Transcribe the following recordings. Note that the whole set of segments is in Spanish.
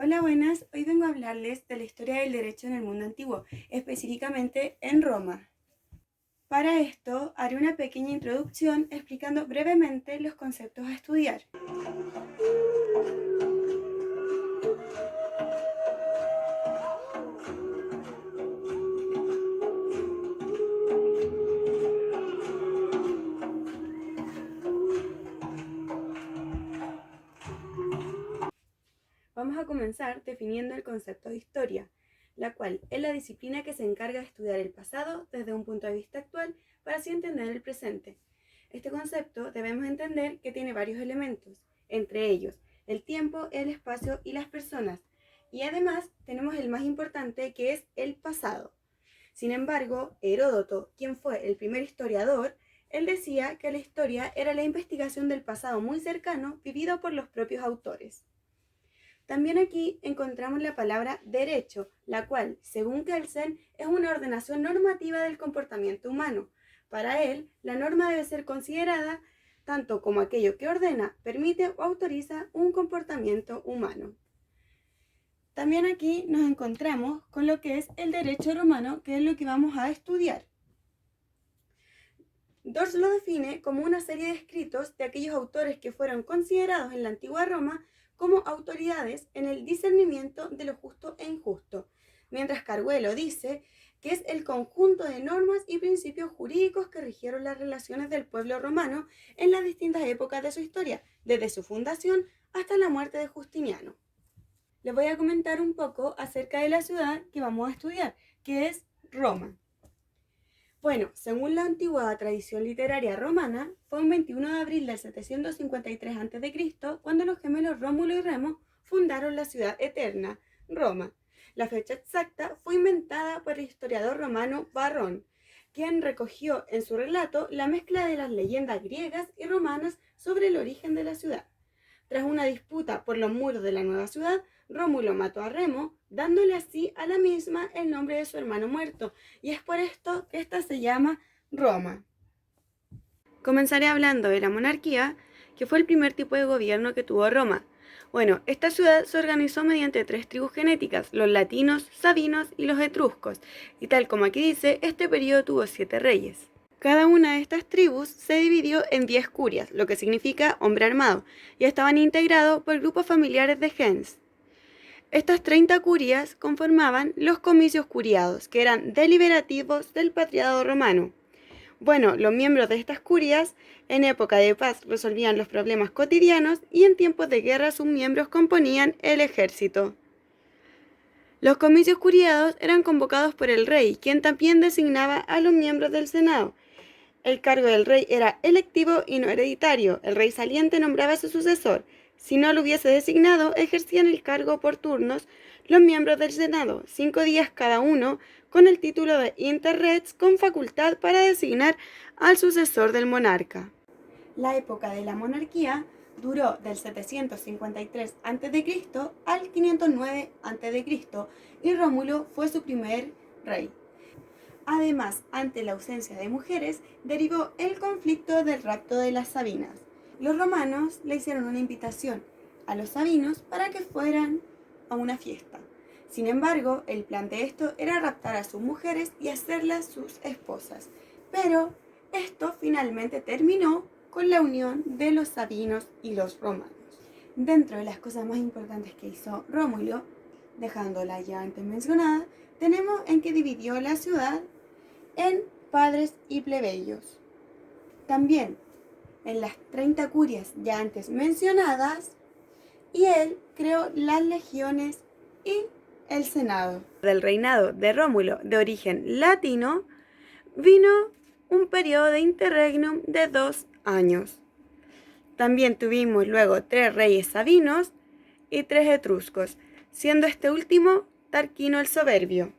Hola, buenas. Hoy vengo a hablarles de la historia del derecho en el mundo antiguo, específicamente en Roma. Para esto, haré una pequeña introducción explicando brevemente los conceptos a estudiar. Vamos a comenzar definiendo el concepto de historia, la cual es la disciplina que se encarga de estudiar el pasado desde un punto de vista actual para así entender el presente. Este concepto debemos entender que tiene varios elementos, entre ellos el tiempo, el espacio y las personas, y además tenemos el más importante, que es el pasado. Sin embargo, Heródoto, quien fue el primer historiador, él decía que la historia era la investigación del pasado muy cercano vivido por los propios autores. También aquí encontramos la palabra derecho, la cual, según Kelsen, es una ordenación normativa del comportamiento humano. Para él, la norma debe ser considerada tanto como aquello que ordena, permite o autoriza un comportamiento humano. También aquí nos encontramos con lo que es el derecho romano, que es lo que vamos a estudiar. Dors lo define como una serie de escritos de aquellos autores que fueron considerados en la antigua Roma como autoridades en el discernimiento de lo justo e injusto, mientras Carguelo dice que es el conjunto de normas y principios jurídicos que rigieron las relaciones del pueblo romano en las distintas épocas de su historia, desde su fundación hasta la muerte de Justiniano. Les voy a comentar un poco acerca de la ciudad que vamos a estudiar, que es Roma. Bueno, según la antigua tradición literaria romana, fue un 21 de abril del 753 a.C. cuando los gemelos Rómulo y Remo fundaron la ciudad eterna, Roma. La fecha exacta fue inventada por el historiador romano Varrón, quien recogió en su relato la mezcla de las leyendas griegas y romanas sobre el origen de la ciudad. Tras una disputa por los muros de la nueva ciudad, Rómulo mató a Remo, dándole así a la misma el nombre de su hermano muerto, y es por esto que esta se llama Roma. Comenzaré hablando de la monarquía, que fue el primer tipo de gobierno que tuvo Roma. Bueno, esta ciudad se organizó mediante 3 tribus genéticas, los latinos, sabinos y los etruscos, y tal como aquí dice, este periodo tuvo 7 reyes. Cada una de estas tribus se dividió en 10 curias, lo que significa hombre armado, y estaban integrados por grupos familiares de gens. Estas 30 curias conformaban los comicios curiados, que eran deliberativos del patriarcado romano. Bueno, los miembros de estas curias en época de paz resolvían los problemas cotidianos y en tiempos de guerra sus miembros componían el ejército. Los comicios curiados eran convocados por el rey, quien también designaba a los miembros del Senado. El cargo del rey era electivo y no hereditario. El rey saliente nombraba a su sucesor. Si no lo hubiese designado, ejercían el cargo por turnos los miembros del Senado, 5 días cada uno, con el título de interrex, con facultad para designar al sucesor del monarca. La época de la monarquía duró del 753 a.C. al 509 a.C. y Rómulo fue su primer rey. Además, ante la ausencia de mujeres, derivó el conflicto del rapto de las Sabinas. Los romanos le hicieron una invitación a los sabinos para que fueran a una fiesta. Sin embargo, el plan de esto era raptar a sus mujeres y hacerlas sus esposas. Pero esto finalmente terminó con la unión de los sabinos y los romanos. Dentro de las cosas más importantes que hizo Rómulo, dejándola ya antes mencionada, tenemos en que dividió la ciudad en padres y plebeyos. También en las 30 curias ya antes mencionadas, y él creó las legiones y el senado. Del reinado de Rómulo, de origen latino, vino un periodo de interregnum de 2 años. También tuvimos luego 3 reyes sabinos y 3 etruscos, siendo este último Tarquino el Soberbio.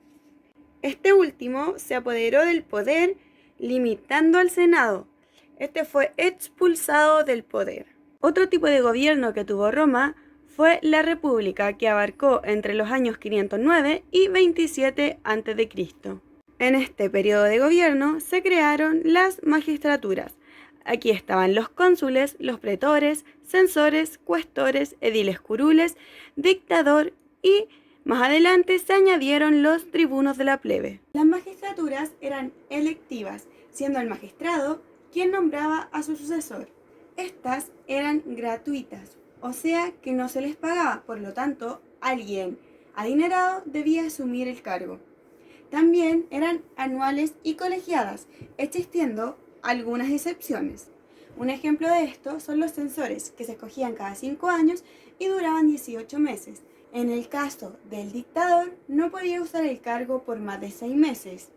Este último se apoderó del poder limitando al Senado. Este fue expulsado del poder. Otro tipo de gobierno que tuvo Roma fue la República, que abarcó entre los años 509 y 27 a.C. En este periodo de gobierno se crearon las magistraturas. Aquí estaban los cónsules, los pretores, censores, cuestores, ediles curules, dictador y más adelante se añadieron los tribunos de la plebe. Las magistraturas eran electivas, siendo el magistrado quien nombraba a su sucesor. Estas eran gratuitas, o sea que no se les pagaba, por lo tanto, alguien adinerado debía asumir el cargo. También eran anuales y colegiadas, existiendo algunas excepciones. Un ejemplo de esto son los censores, que se escogían cada 5 años y duraban 18 meses. En el caso del dictador, no podía usar el cargo por más de 6 meses.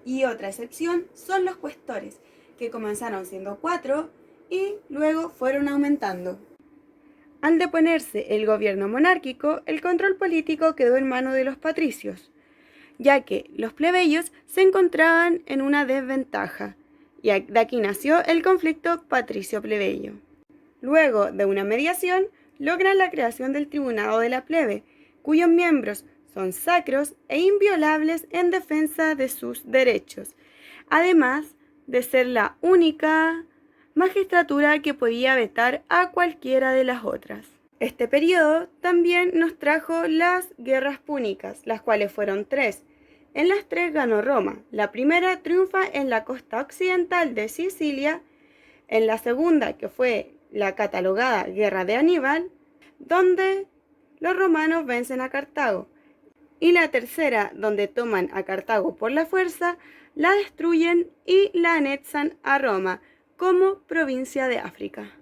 Y otra excepción son los cuestores, que comenzaron siendo 4 y luego fueron aumentando. Al deponerse el gobierno monárquico, el control político quedó en manos de los patricios, ya que los plebeyos se encontraban en una desventaja, y de aquí nació el conflicto patricio-plebeyo. Luego de una mediación, logran la creación del Tribunado de la Plebe, cuyos miembros son sacros e inviolables en defensa de sus derechos, además de ser la única magistratura que podía vetar a cualquiera de las otras. Este periodo también nos trajo las guerras púnicas, las cuales fueron 3. En las 3 ganó Roma. La primera triunfa en la costa occidental de Sicilia, en la segunda, que fue la catalogada Guerra de Aníbal, donde los romanos vencen a Cartago, y la tercera, donde toman a Cartago por la fuerza, la destruyen y la anexan a Roma como provincia de África.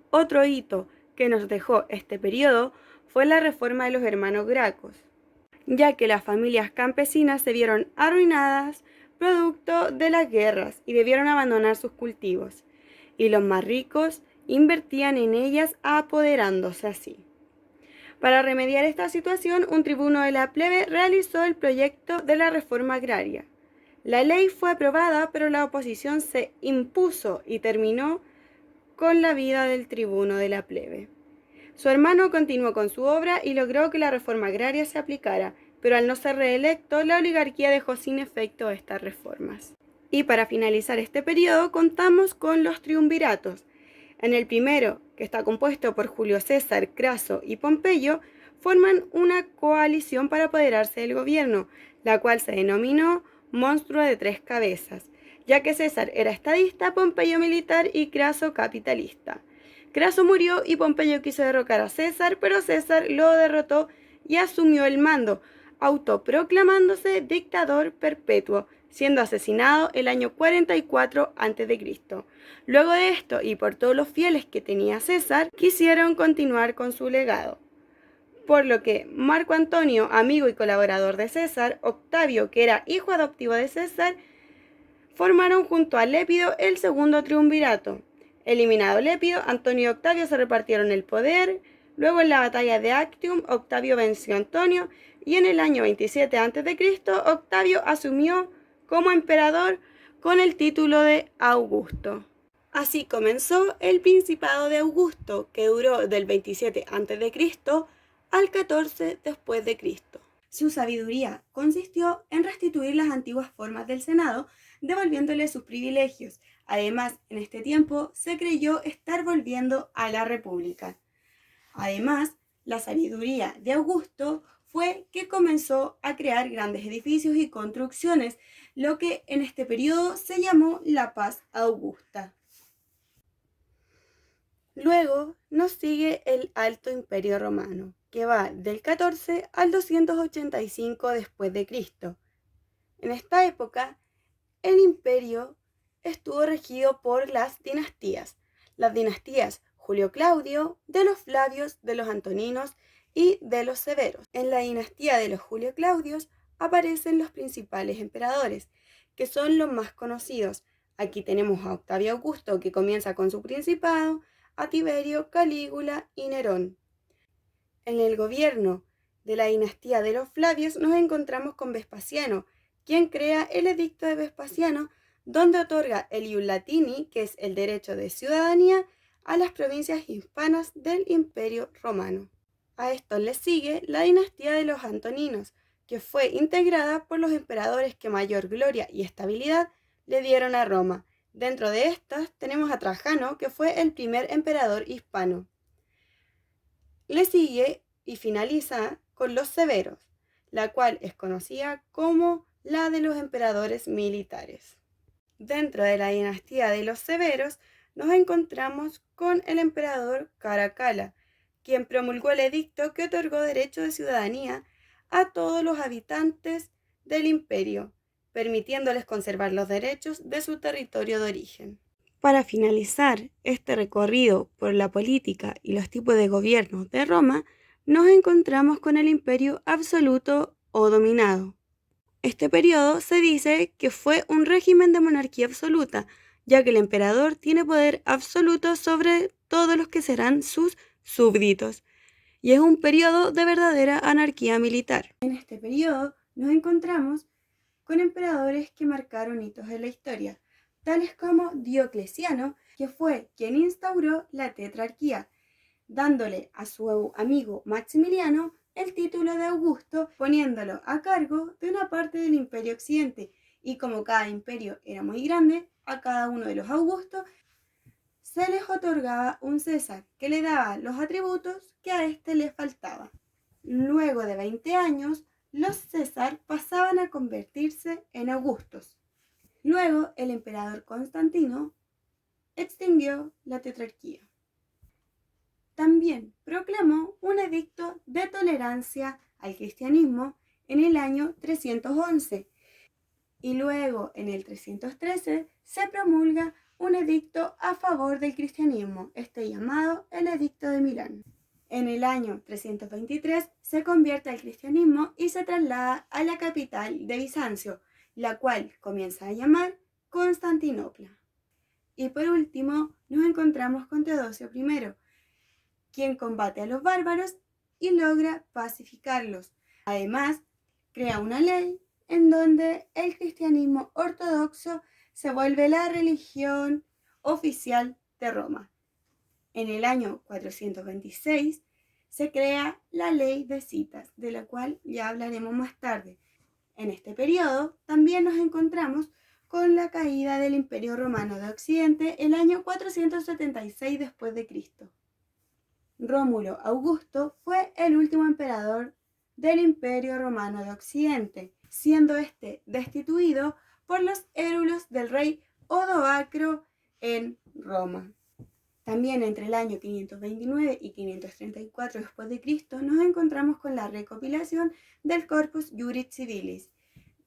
Otro hito que nos dejó este periodo fue la reforma de los hermanos Gracos, ya que las familias campesinas se vieron arruinadas producto de las guerras y debieron abandonar sus cultivos, y los más ricos invertían en ellas apoderándose así. Para remediar esta situación, un tribuno de la plebe realizó el proyecto de la reforma agraria. La ley fue aprobada, pero la oposición se impuso y terminó con la vida del tribuno de la plebe. Su hermano continuó con su obra y logró que la reforma agraria se aplicara, pero al no ser reelecto, la oligarquía dejó sin efecto estas reformas. Y para finalizar este periodo, contamos con los triunviratos. En el primero, que está compuesto por Julio César, Craso y Pompeyo, forman una coalición para apoderarse del gobierno, la cual se denominó Monstruo de 3 cabezas, ya que César era estadista, Pompeyo militar y Craso capitalista. Craso murió y Pompeyo quiso derrocar a César, pero César lo derrotó y asumió el mando, autoproclamándose dictador perpetuo, siendo asesinado el año 44 a.C. Luego de esto, y por todos los fieles que tenía César, quisieron continuar con su legado. Por lo que Marco Antonio, amigo y colaborador de César, Octavio, que era hijo adoptivo de César, formaron junto a Lépido el segundo triunvirato. Eliminado Lépido, Antonio y Octavio se repartieron el poder. Luego en la batalla de Actium, Octavio venció a Antonio y en el año 27 a.C., Octavio asumió como emperador con el título de Augusto. Así comenzó el Principado de Augusto, que duró del 27 a.C. al 14 después de Cristo. Su sabiduría consistió en restituir las antiguas formas del Senado, devolviéndole sus privilegios. Además, en este tiempo se creyó estar volviendo a la República. Además, la sabiduría de Augusto fue que comenzó a crear grandes edificios y construcciones, lo que en este periodo se llamó la Paz Augusta. Luego nos sigue el Alto Imperio Romano, que va del 14 al 285 después de Cristo. En esta época, el imperio estuvo regido por las dinastías Julio Claudio, de los Flavios, de los Antoninos y de los Severos. En la dinastía de los Julio Claudios aparecen los principales emperadores, que son los más conocidos. Aquí tenemos a Octavio Augusto, que comienza con su principado, a Tiberio, Calígula y Nerón. En el gobierno de la dinastía de los Flavios nos encontramos con Vespasiano, quien crea el edicto de Vespasiano, donde otorga el ius latini, que es el derecho de ciudadanía, a las provincias hispanas del Imperio Romano. A esto le sigue la dinastía de los Antoninos, que fue integrada por los emperadores que mayor gloria y estabilidad le dieron a Roma. Dentro de estas tenemos a Trajano, que fue el primer emperador hispano. Le sigue y finaliza con los severos, la cual es conocida como la de los emperadores militares. Dentro de la dinastía de los severos nos encontramos con el emperador Caracalla, quien promulgó el edicto que otorgó derecho de ciudadanía a todos los habitantes del imperio, permitiéndoles conservar los derechos de su territorio de origen. Para finalizar este recorrido por la política y los tipos de gobierno de Roma, nos encontramos con el imperio absoluto o dominado. Este periodo se dice que fue un régimen de monarquía absoluta, ya que el emperador tiene poder absoluto sobre todos los que serán sus súbditos, y es un periodo de verdadera anarquía militar. En este periodo nos encontramos con emperadores que marcaron hitos en la historia, tales como Diocleciano, que fue quien instauró la tetrarquía, dándole a su amigo Maximiliano el título de Augusto, poniéndolo a cargo de una parte del Imperio Occidente, y como cada imperio era muy grande, a cada uno de los Augustos se les otorgaba un César, que le daba los atributos que a éste le faltaba. Luego de 20 años, los César pasaban a convertirse en Augustos. Luego, el emperador Constantino extinguió la tetrarquía. También proclamó un edicto de tolerancia al cristianismo en el año 311 y luego en el 313 se promulga un edicto a favor del cristianismo, llamado el Edicto de Milán. En el año 323 se convierte al cristianismo y se traslada a la capital de Bizancio, la cual comienza a llamar Constantinopla. Y por último nos encontramos con Teodosio I, quien combate a los bárbaros y logra pacificarlos. Además, crea una ley en donde el cristianismo ortodoxo se vuelve la religión oficial de Roma. En el año 426 se crea la ley de citas, de la cual ya hablaremos más tarde. En este periodo también nos encontramos con la caída del Imperio Romano de Occidente el año 476 después de Cristo. Rómulo Augusto fue el último emperador del Imperio Romano de Occidente, siendo este destituido por los érulos del rey Odoacro en Roma. También entre el año 529 y 534 después de Cristo nos encontramos con la recopilación del Corpus Juris Civilis,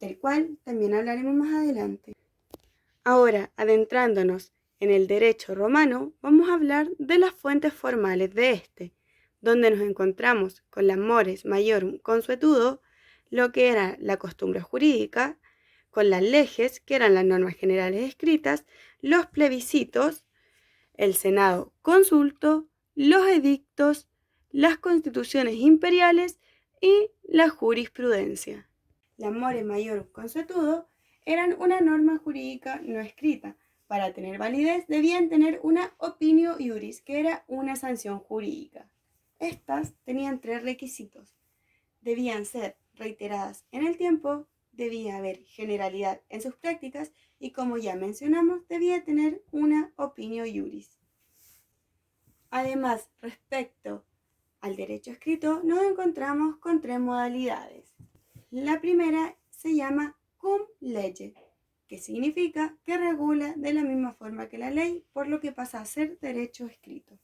del cual también hablaremos más adelante. Ahora, adentrándonos en el derecho romano, vamos a hablar de las fuentes formales de este, donde nos encontramos con las mores maiorum consuetudo, lo que era la costumbre jurídica, con las leges, que eran las normas generales escritas, los plebiscitos, el senado consulto, los edictos, las constituciones imperiales y la jurisprudencia. Las mores maiorum consuetudo eran una norma jurídica no escrita. Para tener validez debían tener una opinio iuris, que era una sanción jurídica. Estas tenían 3 requisitos. Debían ser reiteradas en el tiempo, debía haber generalidad en sus prácticas y, como ya mencionamos, debía tener una opinio iuris. Además, respecto al derecho escrito, nos encontramos con 3 modalidades. La primera se llama cum lege, que significa que regula de la misma forma que la ley, por lo que pasa a ser derecho escrito.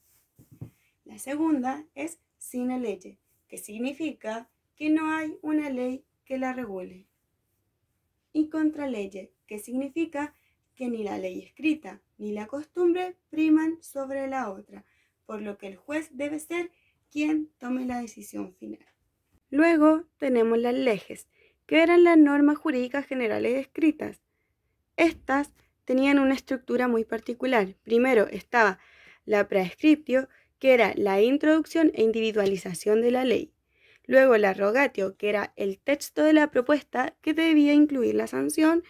La segunda es sine lege, que significa que no hay una ley que la regule. Y contra lege, que significa que ni la ley escrita ni la costumbre priman sobre la otra, por lo que el juez debe ser quien tome la decisión final. Luego tenemos las leges, que eran las normas jurídicas generales escritas. Estas tenían una estructura muy particular. Primero estaba la praescriptio, que era la introducción e individualización de la ley. Luego la rogatio, que era el texto de la propuesta que debía incluir la sanción.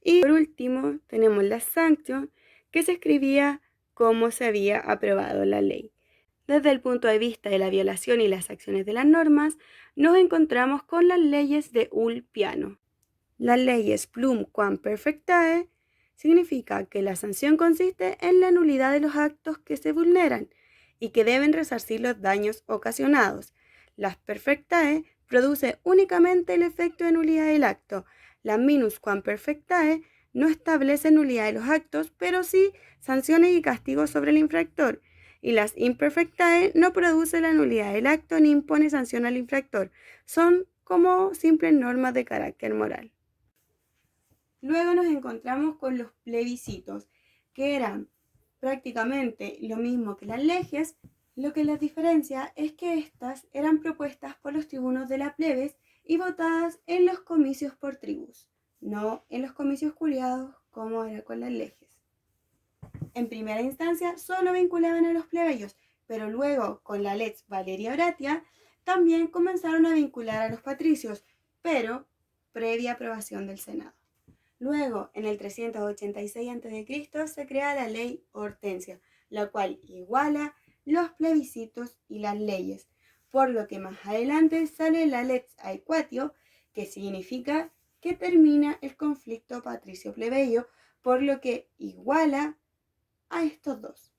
Y por último tenemos la sanctio, que se escribía cómo se había aprobado la ley. Desde el punto de vista de la violación y las acciones de las normas, nos encontramos con las leyes de Ulpiano. Las leyes plum quam perfectae significa que la sanción consiste en la nulidad de los actos que se vulneran y que deben resarcir los daños ocasionados. Las perfectae produce únicamente el efecto de nulidad del acto. La minus quam perfectae no establece nulidad de los actos, pero sí sanciones y castigos sobre el infractor. Y las imperfectae no produce la nulidad del acto ni impone sanción al infractor. Son como simples normas de carácter moral. Luego nos encontramos con los plebiscitos, que eran prácticamente lo mismo que las leyes. Lo que las diferencia es que estas eran propuestas por los tribunos de la plebes y votadas en los comicios por tribus, no en los comicios culiados como era con las leyes. En primera instancia solo vinculaban a los plebeyos, pero luego con la Lex Valeria Horatia también comenzaron a vincular a los patricios, pero previa aprobación del Senado. Luego, en el 386 a.C., se crea la ley Hortensia, la cual iguala los plebiscitos y las leyes, por lo que más adelante sale la Lex Aequatio, que significa que termina el conflicto patricio-plebeyo, por lo que iguala a estos dos.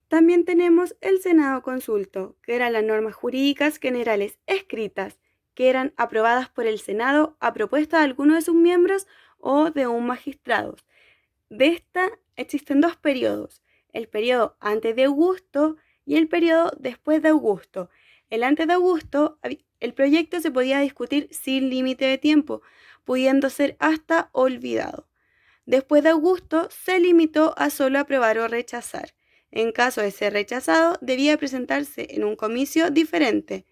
También tenemos el Senado Consulto, que eran las normas jurídicas generales escritas, que eran aprobadas por el Senado a propuesta de alguno de sus miembros o de un magistrado. De esta existen dos periodos, el periodo antes de Augusto y el periodo después de Augusto. El antes de Augusto, el proyecto se podía discutir sin límite de tiempo, pudiendo ser hasta olvidado. Después de Augusto, se limitó a solo aprobar o rechazar. En caso de ser rechazado, debía presentarse en un comicio diferente.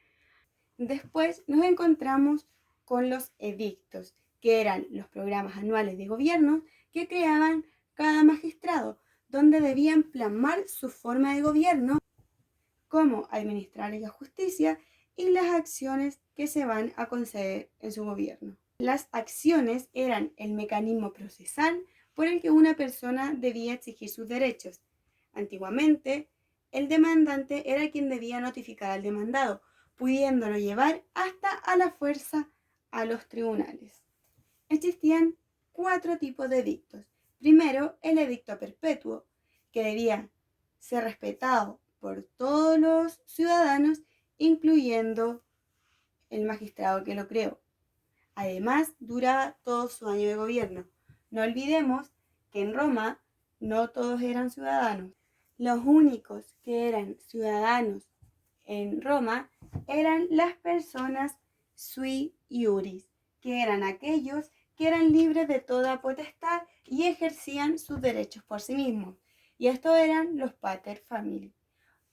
Después nos encontramos con los edictos, que eran los programas anuales de gobierno que creaban cada magistrado, donde debían plasmar su forma de gobierno, cómo administrar la justicia y las acciones que se van a conceder en su gobierno. Las acciones eran el mecanismo procesal por el que una persona debía exigir sus derechos. Antiguamente, el demandante era quien debía notificar al demandado, pudiéndolo llevar hasta a la fuerza a los tribunales. Existían 4 tipos de edictos. Primero, el edicto perpetuo, que debía ser respetado por todos los ciudadanos, incluyendo el magistrado que lo creó. Además, duraba todo su año de gobierno. No olvidemos que en Roma no todos eran ciudadanos. Los únicos que eran ciudadanos en Roma eran las personas sui iuris, que eran aquellos que eran libres de toda potestad y ejercían sus derechos por sí mismos. Y estos eran los pater familiae.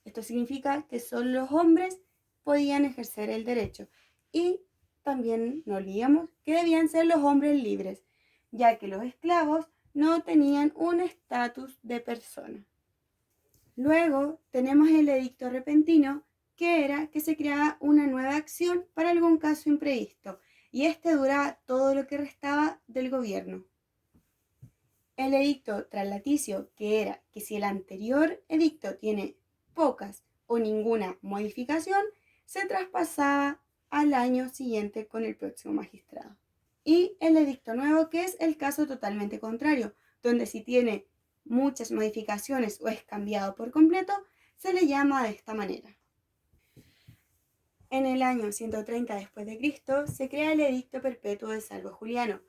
Esto significa que solo los hombres podían ejercer el derecho. Y también no olvidemos que debían ser los hombres libres, ya que los esclavos no tenían un estatus de persona. Luego tenemos el edicto repentino, que era que se creaba una nueva acción para algún caso imprevisto, y este duraba todo lo que restaba del gobierno. El edicto traslaticio, que era que si el anterior edicto tiene pocas o ninguna modificación, se traspasaba al año siguiente con el próximo magistrado. Y el edicto nuevo, que es el caso totalmente contrario, donde si tiene muchas modificaciones o es cambiado por completo, se le llama de esta manera. En el año 130 después de Cristo se crea el edicto perpetuo de Salvo Juliano,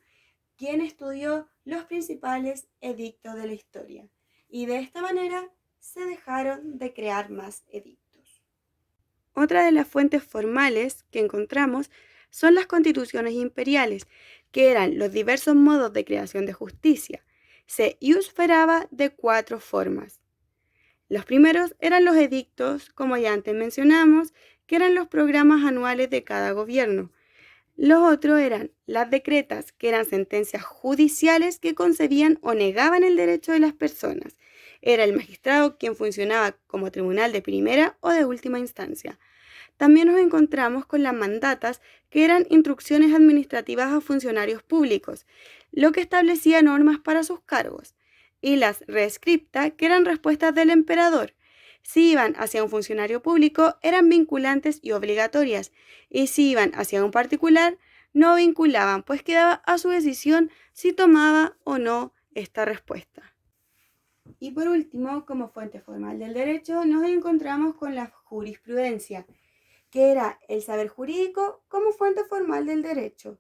quien estudió los principales edictos de la historia, y de esta manera se dejaron de crear más edictos. Otra de las fuentes formales que encontramos son las constituciones imperiales, que eran los diversos modos de creación de justicia. Se iusferaba de 4 formas. Los primeros eran los edictos, como ya antes mencionamos, que eran los programas anuales de cada gobierno. Los otros eran las decretas, que eran sentencias judiciales que concedían o negaban el derecho de las personas. Era el magistrado quien funcionaba como tribunal de primera o de última instancia. También nos encontramos con las mandatas, que eran instrucciones administrativas a funcionarios públicos, lo que establecía normas para sus cargos, y las rescripta, que eran respuestas del emperador. Si iban hacia un funcionario público, eran vinculantes y obligatorias, y si iban hacia un particular, no vinculaban, pues quedaba a su decisión si tomaba o no esta respuesta. Y por último, como fuente formal del derecho, nos encontramos con la jurisprudencia, que era el saber jurídico como fuente formal del derecho.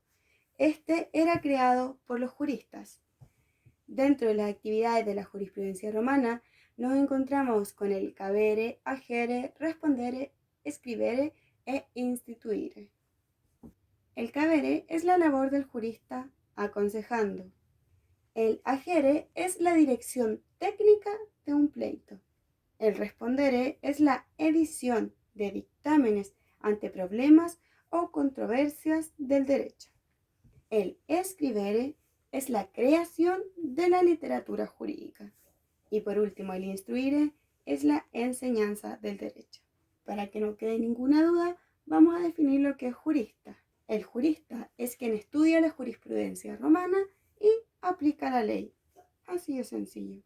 Este era creado por los juristas. Dentro de las actividades de la jurisprudencia romana, nos encontramos con el cabere, agere, respondere, escribere e instituire. El cabere es la labor del jurista aconsejando. El agere es la dirección técnica de un pleito. El respondere es la edición de dictámenes ante problemas o controversias del derecho. El escribere es la creación de la literatura jurídica. Y por último, el instruire es la enseñanza del derecho. Para que no quede ninguna duda, vamos a definir lo que es jurista. El jurista es quien estudia la jurisprudencia romana y aplica la ley. Así de sencillo.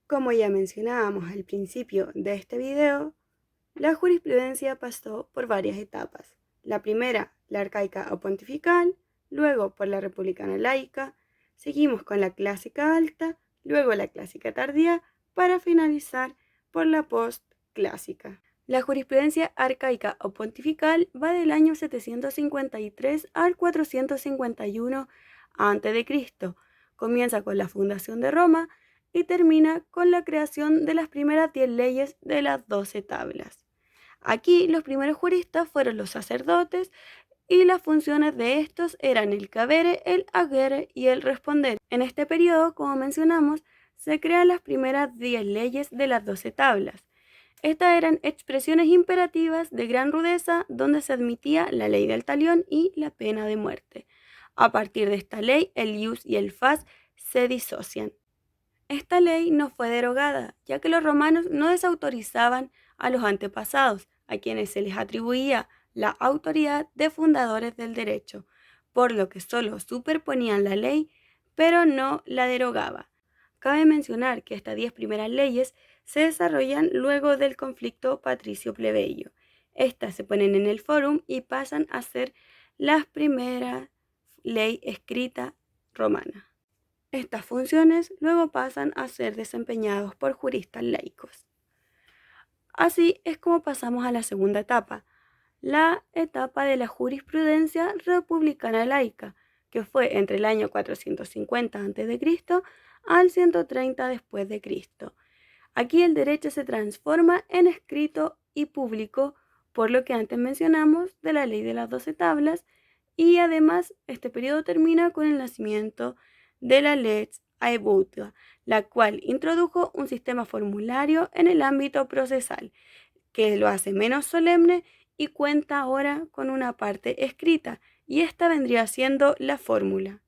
Como ya mencionábamos al principio de este video, la jurisprudencia pasó por varias etapas. La primera, la arcaica o pontifical, luego por la republicana laica, seguimos con la clásica alta, luego la clásica tardía, para finalizar por la postclásica. La jurisprudencia arcaica o pontifical va del año 753 al 451 a.C. Comienza con la fundación de Roma y termina con la creación de las primeras 10 leyes de las 12 tablas. Aquí los primeros juristas fueron los sacerdotes y las funciones de estos eran el cabere, el agere y el respondere. En este periodo, como mencionamos, se crean las primeras 10 leyes de las 12 tablas. Estas eran expresiones imperativas de gran rudeza donde se admitía la ley del talión y la pena de muerte. A partir de esta ley, el ius y el fas se disocian. Esta ley no fue derogada, ya que los romanos no desautorizaban a los antepasados, a quienes se les atribuía la autoridad de fundadores del derecho, por lo que solo superponían la ley, pero no la derogaba. Cabe mencionar que estas 10 primeras leyes se desarrollan luego del conflicto patricio-plebeyo. Estas se ponen en el fórum y pasan a ser la primera ley escrita romana. Estas funciones luego pasan a ser desempeñadas por juristas laicos. Así es como pasamos a la segunda etapa, la etapa de la jurisprudencia republicana laica, que fue entre el año 450 a.C. al 130 después de Cristo. Aquí el derecho se transforma en escrito y público, por lo que antes mencionamos de la ley de las 12 tablas, y además este periodo termina con el nacimiento de la Lex Aebutia, la cual introdujo un sistema formulario en el ámbito procesal, que lo hace menos solemne y cuenta ahora con una parte escrita, y esta vendría siendo la fórmula.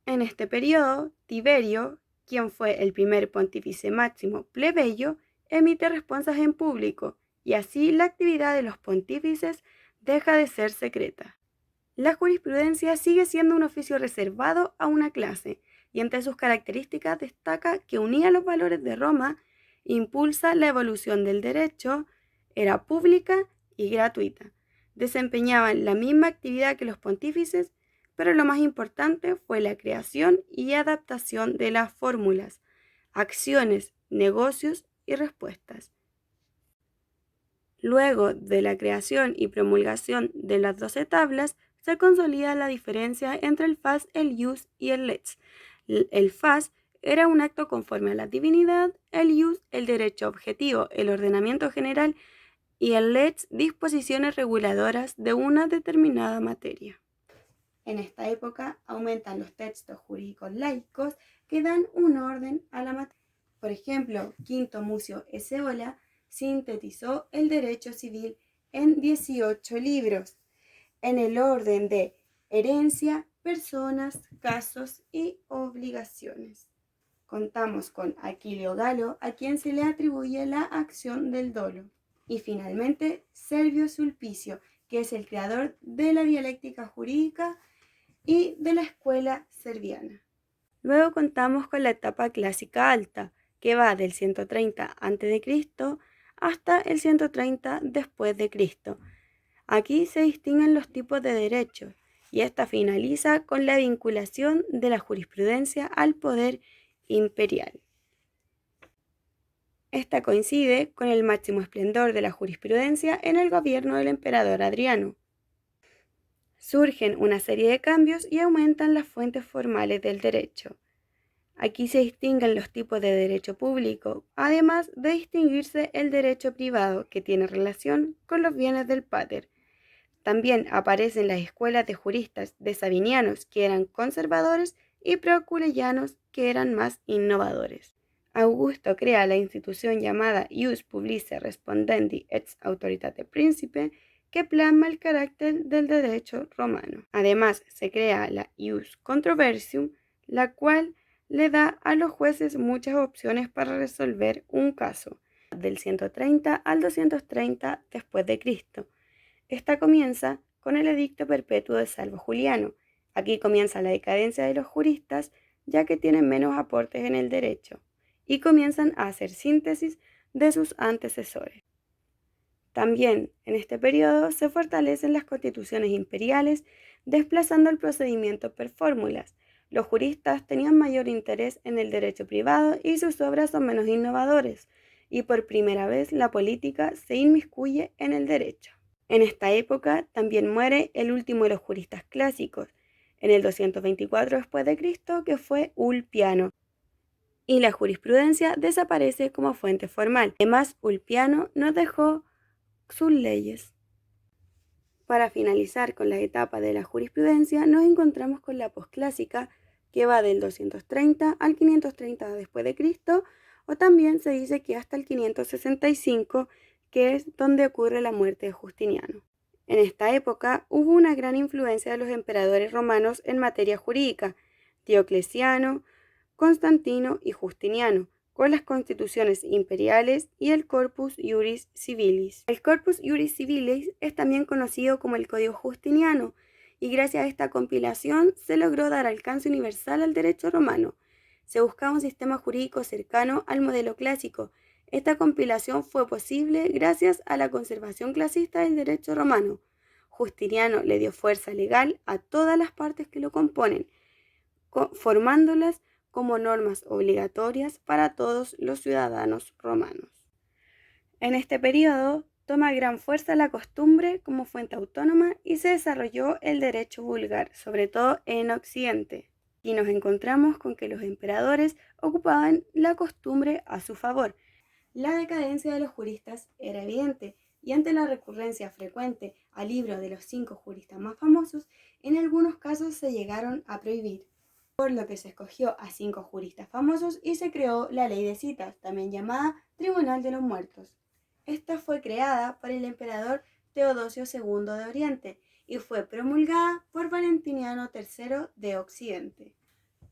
En este periodo, Tiberio, quien fue el primer pontífice máximo plebeyo, emite respuestas en público, y así la actividad de los pontífices deja de ser secreta. La jurisprudencia sigue siendo un oficio reservado a una clase, y entre sus características destaca que unía los valores de Roma, impulsa la evolución del derecho, era pública y gratuita. Desempeñaban la misma actividad que los pontífices, pero lo más importante fue la creación y adaptación de las fórmulas, acciones, negocios y respuestas. Luego de la creación y promulgación de las 12 tablas, se consolida la diferencia entre el fas, el ius y el lex. El fas era un acto conforme a la divinidad, el ius el derecho objetivo, el ordenamiento general, y el lex disposiciones reguladoras de una determinada materia. En esta época aumentan los textos jurídicos laicos que dan un orden a la materia. Por ejemplo, Quinto Mucio Escévola sintetizó el derecho civil en 18 libros, en el orden de herencia, personas, casos y obligaciones. Contamos con Aquileo Galo, a quien se le atribuye la acción del dolo. Y finalmente, Servio Sulpicio, que es el creador de la dialéctica jurídica y de la escuela serviana. Luego contamos con la etapa clásica alta, que va del 130 a.C. hasta el 130 después de Cristo. Aquí se distinguen los tipos de derechos, y esta finaliza con la vinculación de la jurisprudencia al poder imperial. Esta coincide con el máximo esplendor de la jurisprudencia en el gobierno del emperador Adriano. Surgen una serie de cambios y aumentan las fuentes formales del derecho. Aquí se distinguen los tipos de derecho público, además de distinguirse el derecho privado, que tiene relación con los bienes del pater. También aparecen las escuelas de juristas de sabinianos, que eran conservadores, y procurellanos, que eran más innovadores. Augusto crea la institución llamada Ius Publicae Respondendi ex Autoritate Principe, que plasma el carácter del derecho romano. Además, se crea la Ius Controversium, la cual le da a los jueces muchas opciones para resolver un caso, del 130 al 230 después de Cristo. Esta comienza con el Edicto Perpetuo de Salvo Juliano. Aquí comienza la decadencia de los juristas, ya que tienen menos aportes en el derecho, y comienzan a hacer síntesis de sus antecesores. También en este periodo se fortalecen las constituciones imperiales, desplazando el procedimiento per fórmulas. Los juristas tenían mayor interés en el derecho privado y sus obras son menos innovadores, y por primera vez la política se inmiscuye en el derecho. En esta época también muere el último de los juristas clásicos, en el 224 después de Cristo, que fue Ulpiano, y la jurisprudencia desaparece como fuente formal. Además, Ulpiano nos dejó sus leyes. Para finalizar con la etapa de la jurisprudencia, nos encontramos con la posclásica, que va del 230 al 530 después de Cristo, o también se dice que hasta el 565, que es donde ocurre la muerte de Justiniano. En esta época hubo una gran influencia de los emperadores romanos en materia jurídica: Diocleciano, Constantino y Justiniano, con las constituciones imperiales y el Corpus Iuris Civilis. El Corpus Iuris Civilis es también conocido como el Código Justiniano, y gracias a esta compilación se logró dar alcance universal al derecho romano. Se buscaba un sistema jurídico cercano al modelo clásico. Esta compilación fue posible gracias a la conservación clasista del derecho romano. Justiniano le dio fuerza legal a todas las partes que lo componen, formándolas como normas obligatorias para todos los ciudadanos romanos. En este periodo toma gran fuerza la costumbre como fuente autónoma y se desarrolló el derecho vulgar, sobre todo en Occidente. Y nos encontramos con que los emperadores ocupaban la costumbre a su favor. La decadencia de los juristas era evidente, y ante la recurrencia frecuente al libro de los 5 juristas más famosos, en algunos casos se llegaron a prohibir, por lo que se escogió a 5 juristas famosos y se creó la ley de citas, también llamada Tribunal de los Muertos. Esta fue creada por el emperador Teodosio II de Oriente y fue promulgada por Valentiniano III de Occidente.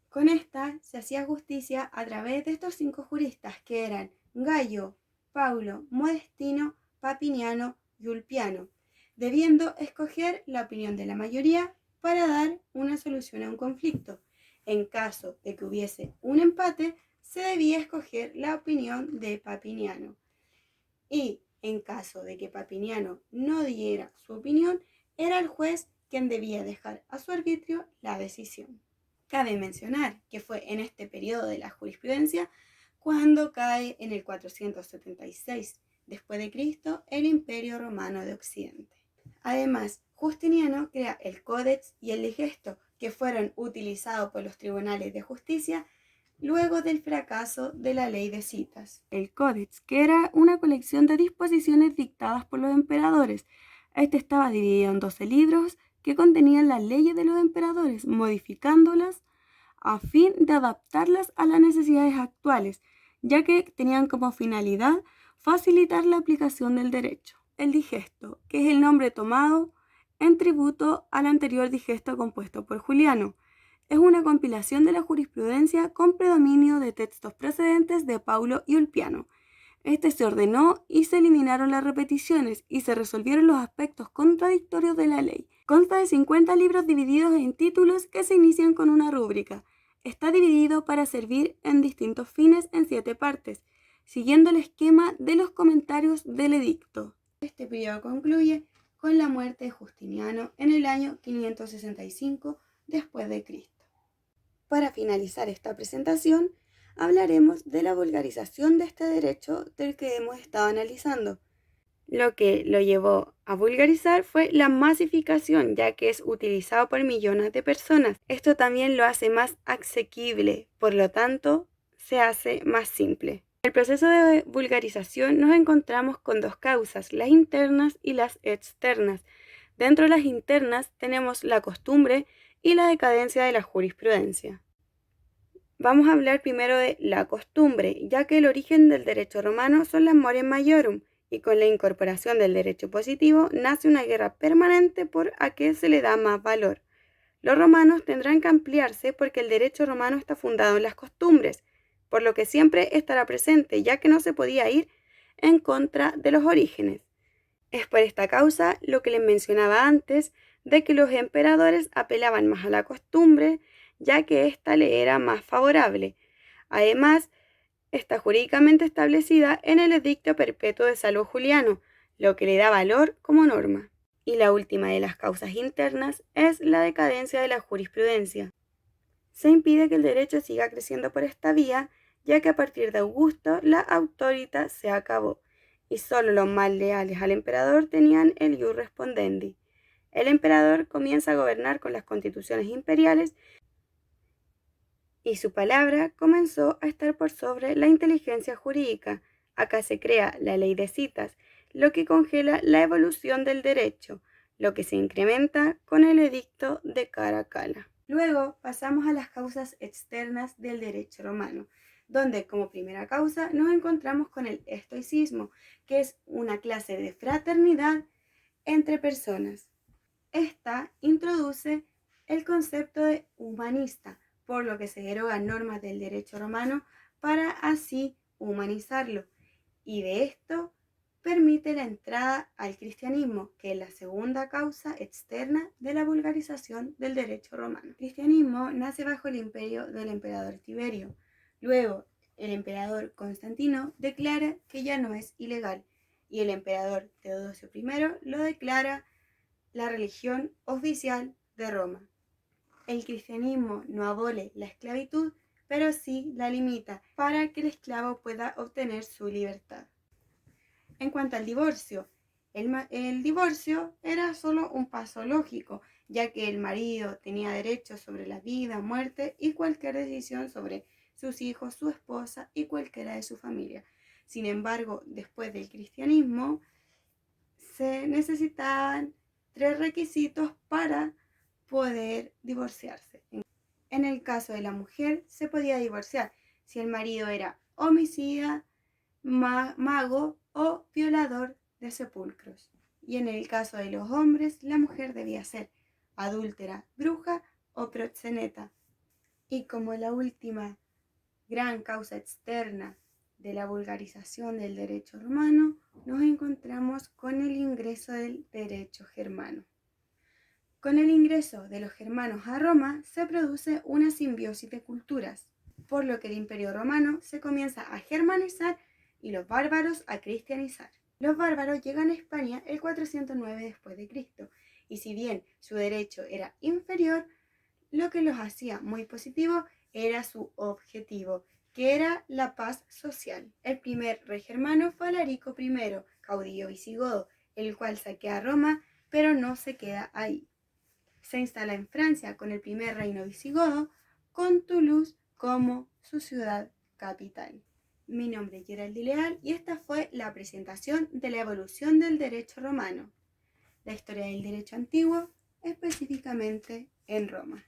Con esta se hacía justicia a través de estos 5 juristas, que eran Gayo, Paulo, Modestino, Papiniano y Ulpiano, debiendo escoger la opinión de la mayoría para dar una solución a un conflicto. En caso de que hubiese un empate, se debía escoger la opinión de Papiniano. Y en caso de que Papiniano no diera su opinión, era el juez quien debía dejar a su arbitrio la decisión. Cabe mencionar que fue en este periodo de la jurisprudencia cuando cae en el 476 después de Cristo el Imperio Romano de Occidente. Además, Justiniano crea el Codex y el Digesto, que fueron utilizados por los tribunales de justicia luego del fracaso de la ley de citas. El Codex, que era una colección de disposiciones dictadas por los emperadores. Este estaba dividido en 12 libros que contenían las leyes de los emperadores, modificándolas a fin de adaptarlas a las necesidades actuales, ya que tenían como finalidad facilitar la aplicación del derecho. El Digesto, que es el nombre tomado en tributo al anterior Digesto compuesto por Juliano, es una compilación de la jurisprudencia con predominio de textos procedentes de Paulo y Ulpiano. Este se ordenó y se eliminaron las repeticiones y se resolvieron los aspectos contradictorios de la ley. Consta de 50 libros divididos en títulos que se inician con una rúbrica. Está dividido para servir en distintos fines en 7 partes, siguiendo el esquema de los comentarios del edicto. Este periodo concluye con la muerte de Justiniano en el año 565 después de Cristo. Para finalizar esta presentación, hablaremos de la vulgarización de este derecho del que hemos estado analizando. Lo que lo llevó a vulgarizar fue la masificación, ya que es utilizado por millones de personas. Esto también lo hace más asequible, por lo tanto, se hace más simple. En el proceso de vulgarización nos encontramos con dos causas, las internas y las externas. Dentro de las internas tenemos la costumbre y la decadencia de la jurisprudencia. Vamos a hablar primero de la costumbre, ya que el origen del derecho romano son las mores maiorum, y con la incorporación del derecho positivo nace una guerra permanente por a qué se le da más valor. Los romanos tendrán que ampliarse porque el derecho romano está fundado en las costumbres, por lo que siempre estará presente, ya que no se podía ir en contra de los orígenes. Es por esta causa lo que les mencionaba antes, de que los emperadores apelaban más a la costumbre, ya que ésta le era más favorable. Además, está jurídicamente establecida en el Edicto Perpetuo de Salvo Juliano, lo que le da valor como norma. Y la última de las causas internas es la decadencia de la jurisprudencia. Se impide que el derecho siga creciendo por esta vía, ya que a partir de Augusto la autorità se acabó, y solo los más leales al emperador tenían el ius respondendi. El emperador comienza a gobernar con las constituciones imperiales y su palabra comenzó a estar por sobre la inteligencia jurídica. Acá se crea la ley de citas, lo que congela la evolución del derecho, lo que se incrementa con el edicto de Caracalla. Luego pasamos a las causas externas del derecho romano, donde como primera causa nos encontramos con el estoicismo, que es una clase de fraternidad entre personas. Esta introduce el concepto de humanista, por lo que se derogan normas del derecho romano para así humanizarlo, y de esto permite la entrada al cristianismo, que es la segunda causa externa de la vulgarización del derecho romano. El cristianismo nace bajo el imperio del emperador Tiberio. Luego, el emperador Constantino declara que ya no es ilegal, y el emperador Teodosio I lo declara la religión oficial de Roma. El cristianismo no abole la esclavitud, pero sí la limita para que el esclavo pueda obtener su libertad. En cuanto al divorcio, el divorcio era solo un paso lógico, ya que el marido tenía derechos sobre la vida, muerte y cualquier decisión sobre sus hijos, su esposa y cualquiera de su familia. Sin embargo, después del cristianismo, se necesitaban 3 requisitos para poder divorciarse. En el caso de la mujer, se podía divorciar si el marido era homicida, mago o violador de sepulcros. Y en el caso de los hombres, la mujer debía ser adúltera, bruja o proxeneta. Y como la última gran causa externa de la vulgarización del derecho romano, nos encontramos con el ingreso del derecho germano. Con el ingreso de los germanos a Roma se produce una simbiosis de culturas, por lo que el Imperio Romano se comienza a germanizar y los bárbaros a cristianizar. Los bárbaros llegan a España el 409 después de Cristo, y si bien su derecho era inferior, lo que los hacía muy positivos era su objetivo, que era la paz social. El primer rey germano fue Alarico I, caudillo visigodo, el cual saquea Roma, pero no se queda ahí. Se instala en Francia con el primer reino visigodo, con Toulouse como su ciudad capital. Mi nombre es Geraldine Leal y esta fue la presentación de la evolución del derecho romano, la historia del derecho antiguo, específicamente en Roma.